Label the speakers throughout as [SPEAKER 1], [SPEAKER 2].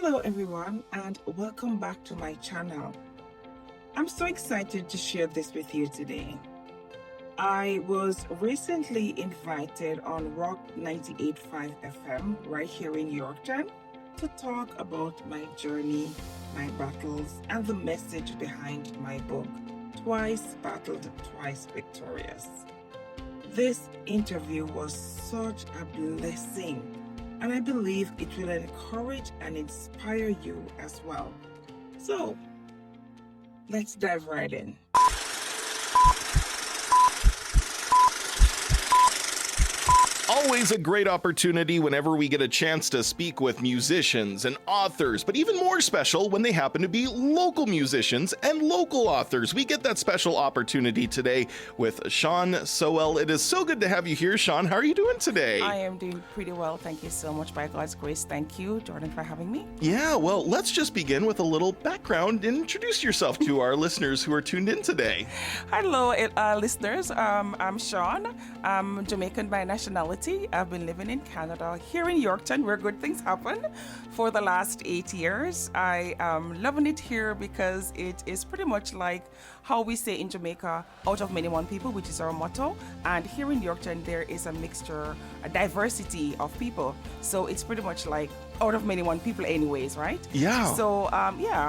[SPEAKER 1] Hello everyone and welcome back to my channel. I'm so excited to share this with you today. I was recently invited on Rock 98.5 FM right here in Yorkton to talk about my journey, my battles, and the message behind my book, Twice Battled, Twice Victorious. This interview was such a blessing, and I believe it will encourage and inspire you as well. So, let's dive right in.
[SPEAKER 2] Always a great opportunity whenever we get a chance to speak with musicians and authors, but even more special when they happen to be local musicians and local authors. We get that special opportunity today with Sean Sowell. It is so good to have you here, Sean. How are you doing today?
[SPEAKER 3] I am doing pretty well. Thank you so much. By God's grace. Thank you, Jordan, for having me.
[SPEAKER 2] Yeah, well, let's just begin with a little background and introduce yourself to our listeners who are tuned in today.
[SPEAKER 3] Hello, listeners. I'm Sean. I'm Jamaican by nationality. I've been living in Canada, here in Yorkton, where good things happen, for the last 8 years. I am loving it here because it is pretty much like how we say in Jamaica, out of many one people, which is our motto. And here in Yorkton, there is a mixture, a diversity of people. So it's pretty much like out of many one people anyways, right?
[SPEAKER 2] Yeah.
[SPEAKER 3] So,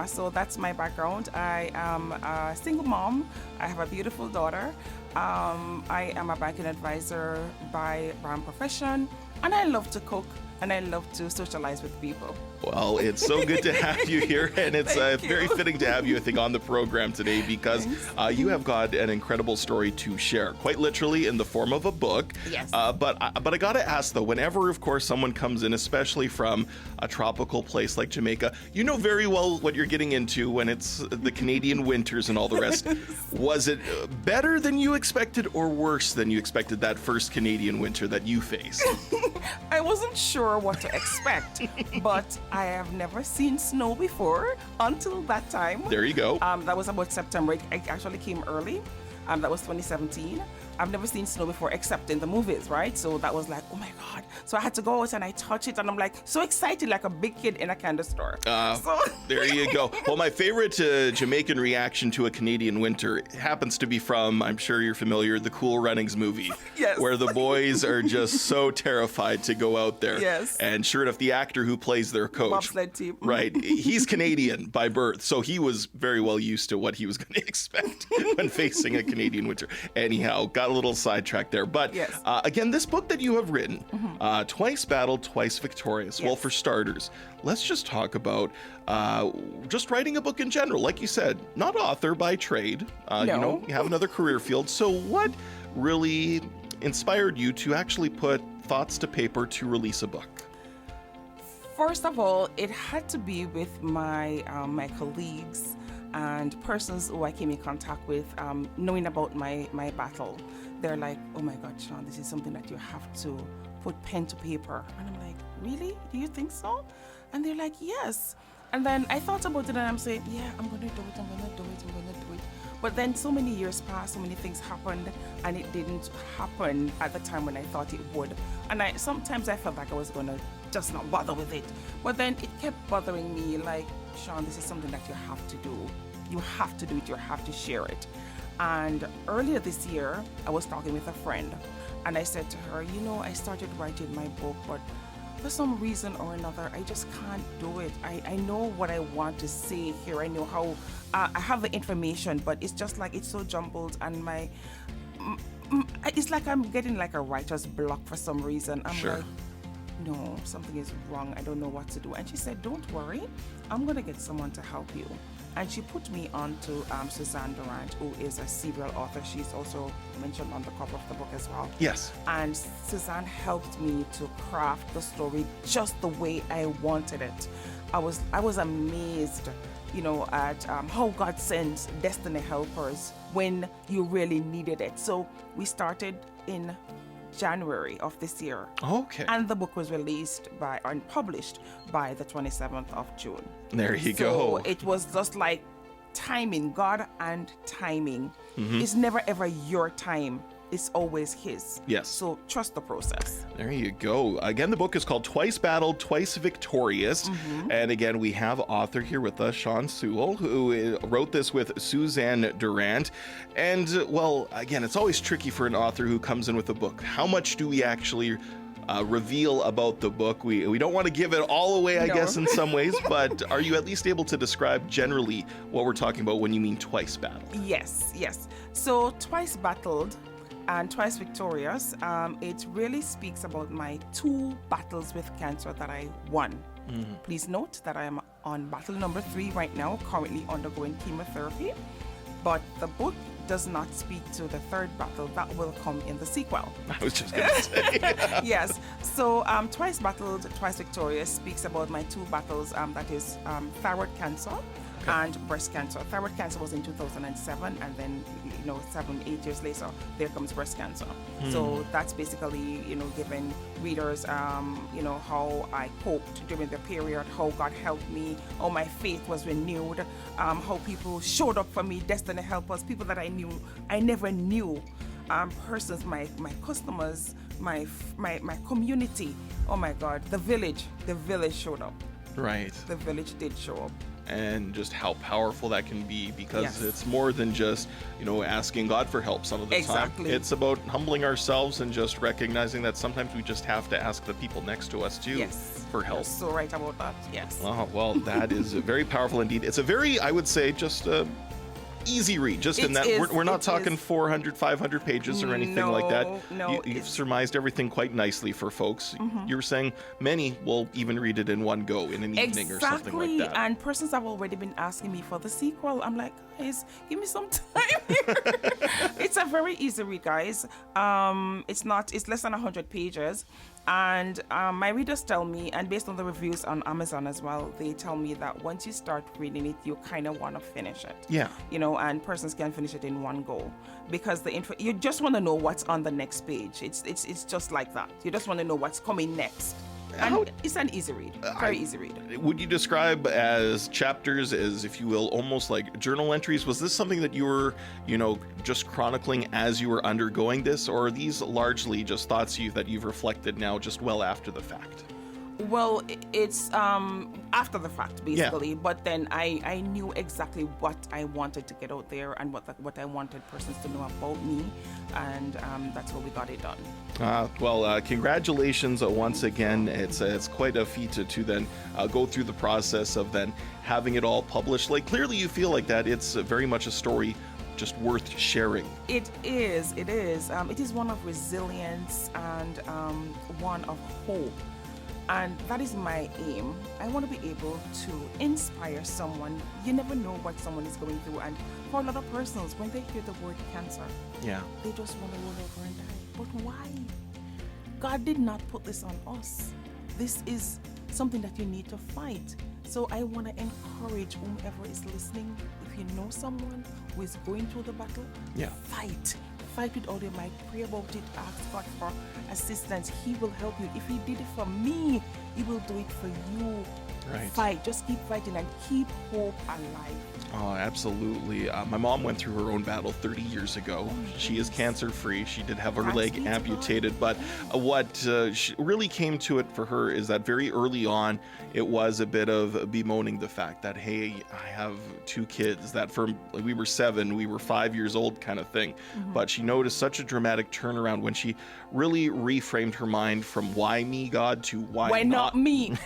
[SPEAKER 3] so that's my background. I am a single mom. I have a beautiful daughter. I am a banking advisor by profession, and I love to cook and I love to socialize with people.
[SPEAKER 2] Well, it's so good to have you here, and it's very fitting to have you, I think, on the program today because you have got an incredible story to share, quite literally in the form of a book.
[SPEAKER 3] Yes.
[SPEAKER 2] But I got to ask, though, whenever, of course, someone comes in, especially from a tropical place like Jamaica, you know very well what you're getting into when it's the Canadian winters and all the rest. Was it better than you expected or worse than you expected that first Canadian winter that you faced?
[SPEAKER 3] I wasn't sure what to expect, but I have never seen snow before until that time.
[SPEAKER 2] There you go.
[SPEAKER 3] That was about September. It actually came early. That was 2017. I've never seen snow before except in the movies, right? So that was like, oh my God. So I had to go out and I touch it and I'm like so excited, like a big kid in a candy store.
[SPEAKER 2] There you go. Well, my favorite Jamaican reaction to a Canadian winter happens to be from, I'm sure you're familiar, the Cool Runnings movie.
[SPEAKER 3] Yes.
[SPEAKER 2] Where the boys are just so terrified to go out there.
[SPEAKER 3] Yes.
[SPEAKER 2] And sure enough, the actor who plays their coach.
[SPEAKER 3] Bobsled team.
[SPEAKER 2] Right. He's Canadian by birth, so he was very well used to what he was going to expect when facing a Canadian winter. Anyhow, got a little sidetracked there. But
[SPEAKER 3] yes.
[SPEAKER 2] Again, this book that you have written, Twice Battled, Twice Victorious.
[SPEAKER 3] Yes.
[SPEAKER 2] Well, for starters, let's just talk about just writing a book in general. Like you said, not author by trade.
[SPEAKER 3] No.
[SPEAKER 2] You know, you have another career field. So what really inspired you to actually put thoughts to paper to release a book?
[SPEAKER 3] First of all, it had to be with my my colleagues and persons who I came in contact with, knowing about my battle. They're like, oh my God, Sean, this is something that you have to put pen to paper. And I'm like, really? Do you think so? And they're like, yes. And then I thought about it and I'm saying, yeah, I'm going to do it. But then so many years passed, so many things happened, and it didn't happen at the time when I thought it would. And sometimes I felt like I was going to just not bother with it. But then it kept bothering me, like, Sean, this is something that you have to do. You have to do it. You have to share it. And earlier this year, I was talking with a friend, and I said to her, you know, I started writing my book, but for some reason or another, I just can't do it. I know what I want to say here. I know how, I have the information, but it's just like it's so jumbled, and it's like I'm getting like a writer's block for some reason. I'm
[SPEAKER 2] Sure.
[SPEAKER 3] like, no, something is wrong. I don't know what to do. And she said, don't worry, I'm going to get someone to help you. And she put me on to Suzanne Durant, who is a serial author. She's also mentioned on the cover of the book as well.
[SPEAKER 2] Yes.
[SPEAKER 3] And Suzanne helped me to craft the story just the way I wanted it. I was amazed, you know, at how God sends destiny helpers when you really needed it. So we started in January of this year.
[SPEAKER 2] Okay.
[SPEAKER 3] And the book was released and published by the 27th of June.
[SPEAKER 2] There you
[SPEAKER 3] So
[SPEAKER 2] go.
[SPEAKER 3] it was just like timing, God and timing.
[SPEAKER 2] Mm-hmm.
[SPEAKER 3] It's never ever your time. it's always his.
[SPEAKER 2] Yes.
[SPEAKER 3] So trust the process.
[SPEAKER 2] There you go. Again, the book is called Twice Battled, Twice Victorious. And again, we have author here with us, Sean Sewell, who wrote this with Suzanne Durant. And, well, again, it's always tricky for an author who comes in with a book. How much do we actually reveal about the book? We don't want to give it all away, I guess, in some ways, but are you at least able to describe generally what we're talking about when you mean twice battled?
[SPEAKER 3] Yes. So Twice Battled and Twice Victorious, it really speaks about my 2 battles with cancer that I won. Please note that I am on battle number 3 right now, currently undergoing chemotherapy, but the book does not speak to the 3rd battle. That will come in the sequel.
[SPEAKER 2] I was just going to say.
[SPEAKER 3] Yes. So Twice Battled, Twice Victorious speaks about my 2 battles, that is thyroid cancer and breast cancer. Thyroid cancer was in 2007, and then 7-8 years later, there comes breast cancer. So that's basically giving readers how I coped during the period, how God helped me, how my faith was renewed, how people showed up for me, destiny helpers, people that I never knew, persons, my customers, my community. Oh my God, the village showed up.
[SPEAKER 2] Right.
[SPEAKER 3] The village did show up.
[SPEAKER 2] And just how powerful that can be, because
[SPEAKER 3] Yes.
[SPEAKER 2] it's more than just asking God for help some of the
[SPEAKER 3] Exactly.
[SPEAKER 2] time. It's about humbling ourselves and just recognizing that sometimes we just have to ask the people next to us too
[SPEAKER 3] Yes.
[SPEAKER 2] for help.
[SPEAKER 3] You're so right about that. Yes.
[SPEAKER 2] Well, that is very powerful indeed. It's a very, I would say, just easy read, just in
[SPEAKER 3] It
[SPEAKER 2] that
[SPEAKER 3] is,
[SPEAKER 2] we're not
[SPEAKER 3] it
[SPEAKER 2] talking
[SPEAKER 3] is.
[SPEAKER 2] 400, 500 pages or anything like that.
[SPEAKER 3] No,
[SPEAKER 2] You've
[SPEAKER 3] it's-
[SPEAKER 2] surmised everything quite nicely for folks. You were saying many will even read it in one go in an evening or something like that.
[SPEAKER 3] And persons have already been asking me for the sequel. I'm like, guys, give me some time here. It's a very easy read, guys. It's less than 100 pages. And my readers tell me, and based on the reviews on Amazon as well, they tell me that once you start reading it, you kind of want to finish it.
[SPEAKER 2] Yeah.
[SPEAKER 3] And persons can finish it in one go, because you just want to know what's on the next page. It's just like that. You just want to know what's coming next. And it's an easy read, very easy read.
[SPEAKER 2] Would you describe as chapters, as if you will, almost like journal entries? Was this something that you were, just chronicling as you were undergoing this, or are these largely just thoughts that you've reflected now just well after the fact?
[SPEAKER 3] Well, it's after the fact, basically. But then I knew exactly what I wanted to get out there and what I wanted persons to know about me, and that's what we got it done.
[SPEAKER 2] Congratulations once again. It's quite a feat to then go through the process of then having it all published. Like, clearly you feel like that it's very much a story just worth sharing.
[SPEAKER 3] It is. It is one of resilience and one of hope. And that is my aim. I want to be able to inspire someone. You never know what someone is going through. And for a lot of persons, when they hear the word cancer, they just want to roll over and die. But why? God did not put this on us. This is something that you need to fight. So I want to encourage whomever is listening, if you know someone who is going through the battle, fight with all your might, pray about it, ask God for assistance. He will help you. If he did it for me, he will do it for you.
[SPEAKER 2] Right.
[SPEAKER 3] Fight, just keep fighting and keep hope alive.
[SPEAKER 2] Oh, absolutely. My mom went through her own battle 30 years ago. She is cancer-free. She did have her
[SPEAKER 3] Thanks
[SPEAKER 2] leg
[SPEAKER 3] be to
[SPEAKER 2] amputated, but what really came to it for her is that very early on, it was a bit of bemoaning the fact that, hey, I have 2 kids, that we were 7, we were 5 years old kind of thing. But she noticed such a dramatic turnaround when she really reframed her mind from why me, God, to why
[SPEAKER 3] not me?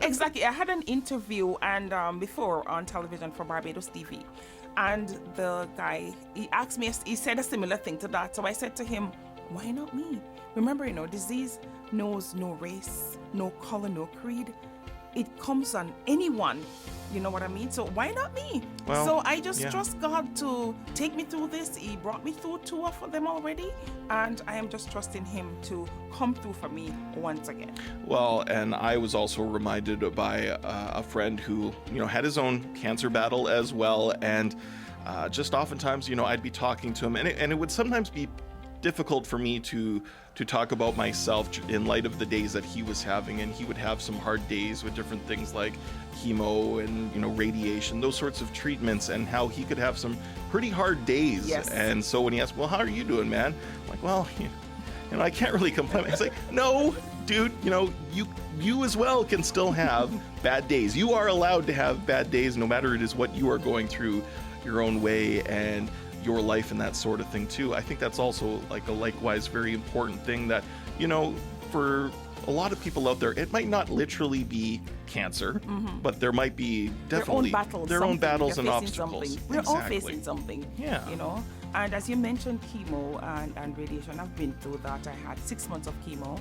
[SPEAKER 3] Exactly. I had an interview and before on television for Barbados TV, and the guy, he asked me, he said a similar thing to that. So I said to him, why not me? Remember, disease knows no race, no color, no creed. It comes on anyone. You know what I mean? So why not me?
[SPEAKER 2] Well,
[SPEAKER 3] so I just trust God to take me through this. He brought me through 2 of them already, and I am just trusting him to come through for me once again.
[SPEAKER 2] Well, and I was also reminded by a friend who, had his own cancer battle as well, and just oftentimes, I'd be talking to him, and it would sometimes be difficult for me to talk about myself in light of the days that he was having, and he would have some hard days with different things like chemo and radiation, those sorts of treatments, and how he could have some pretty hard days.
[SPEAKER 3] Yes.
[SPEAKER 2] And so when he asked, well, how are you doing, man? I'm like, well, I can't really complain. It's like, no, dude, you as well can still have bad days. You are allowed to have bad days, no matter it is what you are going through your own way and your life and that sort of thing too. I think that's also like a likewise very important thing that, for a lot of people out there, it might not literally be cancer, but there might be definitely their own battles and obstacles.
[SPEAKER 3] We're all facing something.
[SPEAKER 2] Yeah.
[SPEAKER 3] And as you mentioned, chemo and radiation, I've been through that. I had 6 months of chemo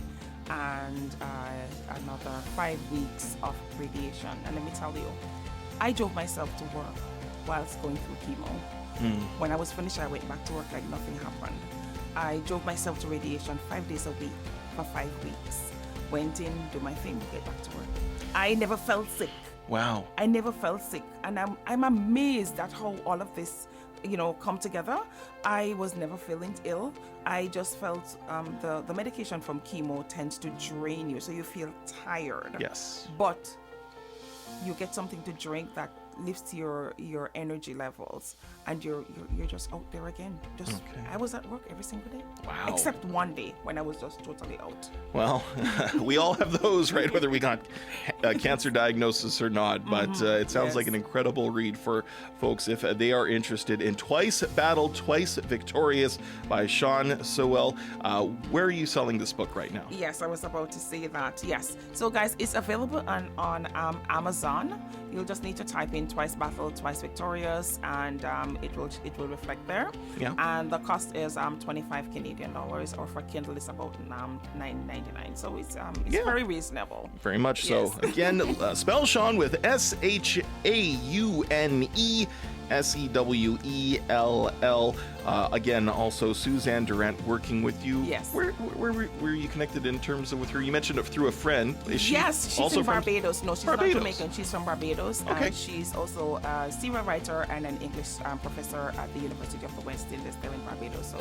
[SPEAKER 3] and another 5 weeks of radiation. And let me tell you, I drove myself to work whilst going through chemo. When I was finished, I went back to work like nothing happened. I drove myself to radiation 5 days a week for 5 weeks. Went in, do my thing, get back to work. I never felt sick.
[SPEAKER 2] Wow.
[SPEAKER 3] I never felt sick. And I'm amazed at how all of this, come together. I was never feeling ill. I just felt the medication from chemo tends to drain you, so you feel tired.
[SPEAKER 2] Yes.
[SPEAKER 3] But you get something to drink that lifts your energy levels, and you're just out there again. I was at work every single day.
[SPEAKER 2] Wow.
[SPEAKER 3] Except one day when I was just totally out.
[SPEAKER 2] Well, we all have those, right? Whether we got a cancer diagnosis or not. But it sounds like an incredible read for folks if they are interested in Twice Battled, Twice Victorious by Sean Sewell. Where are you selling this book right now?
[SPEAKER 3] Yes, I was about to say that. Yes. So guys, it's available on Amazon. You'll just need to type in Twice Battled, Twice Victorious, and it will reflect there.
[SPEAKER 2] Yeah.
[SPEAKER 3] And the cost is 25 Canadian dollars, or for Kindle it's about $9.99. So it's very reasonable.
[SPEAKER 2] Very much
[SPEAKER 3] Yes.
[SPEAKER 2] so. Again, spell Sean with SHAUNE. SEWELL. Again, also Suzanne Durant working with you.
[SPEAKER 3] Yes.
[SPEAKER 2] Where were you connected in terms of with her? You mentioned it through a friend. Is she
[SPEAKER 3] Yes, she's
[SPEAKER 2] also
[SPEAKER 3] in
[SPEAKER 2] from
[SPEAKER 3] Barbados. No, she's
[SPEAKER 2] Barbados?
[SPEAKER 3] not Jamaican. She's from Barbados.
[SPEAKER 2] Okay.
[SPEAKER 3] And she's also a serial writer and an English professor at the University of the West Indies there in Barbados. So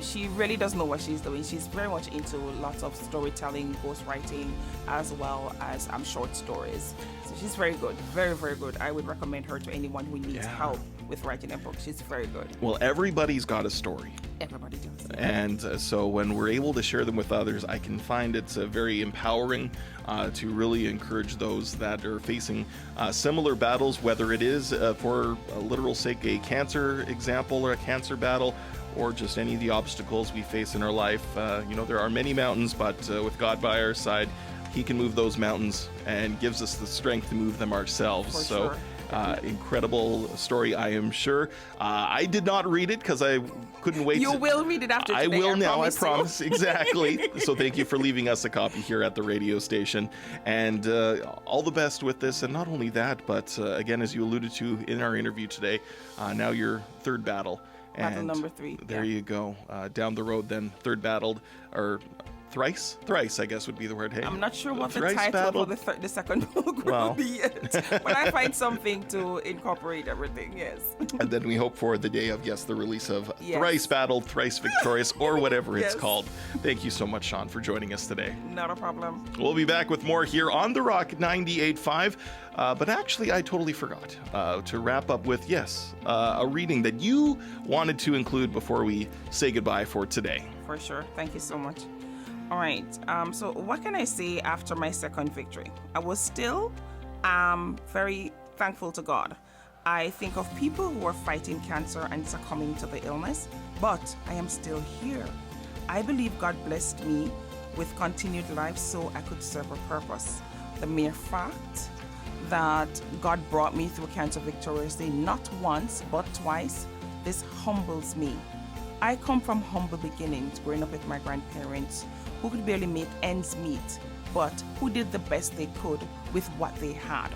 [SPEAKER 3] she really does know what she's doing. She's very much into lots of storytelling, ghostwriting, as well as short stories. So she's very good. Very, very good. I would recommend her to anyone who needs help with writing a book. She's very good.
[SPEAKER 2] Well, everybody's got a story.
[SPEAKER 3] Everybody does.
[SPEAKER 2] And so when we're able to share them with others, I can find it's very empowering to really encourage those that are facing similar battles, whether it is for a literal sake a cancer example or a cancer battle, or just any of the obstacles we face in our life. There are many mountains, but with God by our side, He can move those mountains and gives us the strength to move them ourselves.
[SPEAKER 3] For
[SPEAKER 2] so.
[SPEAKER 3] sure.
[SPEAKER 2] Incredible story, I am sure. I did not read it because I couldn't wait.
[SPEAKER 3] You will read it after today.
[SPEAKER 2] I will now, I
[SPEAKER 3] promise.
[SPEAKER 2] Exactly. So thank you for leaving us a copy here at the radio station. And all the best with this. And not only that, but again, as you alluded to in our interview today, now your third battle.
[SPEAKER 3] Battle number 3.
[SPEAKER 2] There you go. Down the road then, third battled, or thrice, I guess would be the word. Hey,
[SPEAKER 3] I'm not sure what the
[SPEAKER 2] Thrice
[SPEAKER 3] title
[SPEAKER 2] battled.
[SPEAKER 3] for the second book
[SPEAKER 2] Well.
[SPEAKER 3] will be yet, but I find something to incorporate everything. Yes.
[SPEAKER 2] And then we hope for the day of, the release of
[SPEAKER 3] Yes.
[SPEAKER 2] Thrice Battled, Thrice Victorious, or whatever it's
[SPEAKER 3] Yes.
[SPEAKER 2] called. Thank you so much, Sean, for joining us today.
[SPEAKER 3] Not a problem.
[SPEAKER 2] We'll be back with more here on The Rock 98.5. But actually, I totally forgot to wrap up with, a reading that you wanted to include before we say goodbye for today.
[SPEAKER 3] For sure. Thank you so much. All right. So what can I say after my second victory? I was still very thankful to God. I think of people who are fighting cancer and succumbing to the illness, but I am still here. I believe God blessed me with continued life so I could serve a purpose. The mere fact that God brought me through cancer victoriously, not once, but twice, this humbles me. I come from humble beginnings, growing up with my grandparents who could barely make ends meet, but who did the best they could with what they had.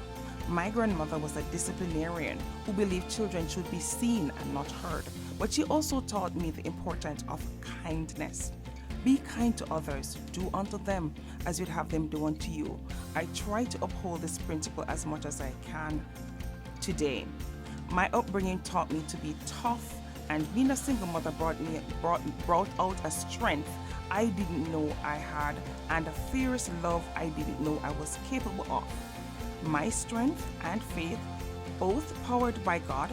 [SPEAKER 3] My grandmother was a disciplinarian who believed children should be seen and not heard, but she also taught me the importance of kindness. Be kind to others, do unto them as you'd have them do unto you. I try to uphold this principle as much as I can today. My upbringing taught me to be tough And being a single mother brought out a strength I didn't know I had, and a fierce love I didn't know I was capable of. My strength and faith, both powered by God,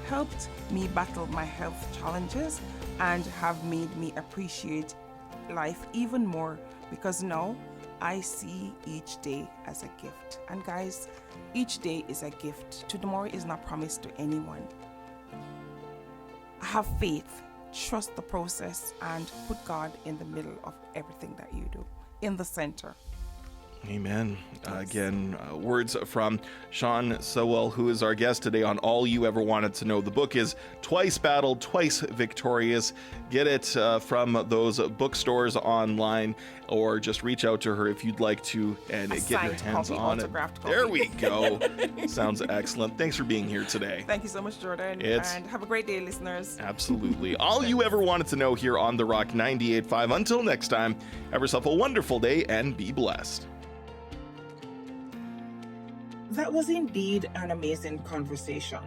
[SPEAKER 3] helped me battle my health challenges and have made me appreciate life even more, because now I see each day as a gift. And guys, each day is a gift. Tomorrow is not promised to anyone. Have faith, trust the process, and put God in the middle of everything that you do, in the center.
[SPEAKER 2] Amen. Again, words from Sean Sowell, who is our guest today on All You Ever Wanted to Know. The book is Twice Battled, Twice Victorious. Get it from those bookstores online, or just reach out to her if you'd like to and get your hands on it. There we go. Sounds excellent. Thanks for being here today.
[SPEAKER 3] Thank you so much, Jordan. And have a great day, listeners.
[SPEAKER 2] Absolutely. All You Ever Wanted to Know here on The Rock 98.5. Until next time, have yourself a wonderful day and be blessed.
[SPEAKER 1] That was indeed an amazing conversation.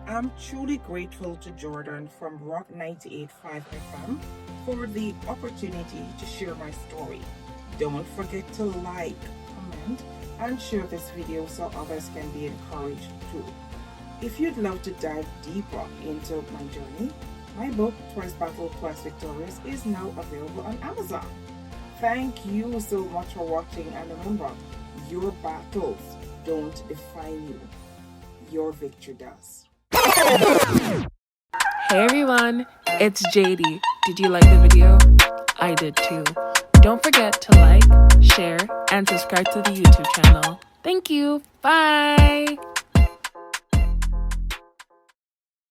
[SPEAKER 1] I'm truly grateful to Jordan from Rock 98.5 FM for the opportunity to share my story. Don't forget to like, comment, and share this video so others can be encouraged too. If you'd love to dive deeper into my journey, my book, Twice Battled, Twice Victorious, is now available on Amazon. Thank you so much for watching, and remember, your battles don't define you. Your victory does.
[SPEAKER 4] Hey everyone, it's JD. Did you like the video? I did too. Don't forget to like, share, and subscribe to the YouTube channel. Thank you. Bye.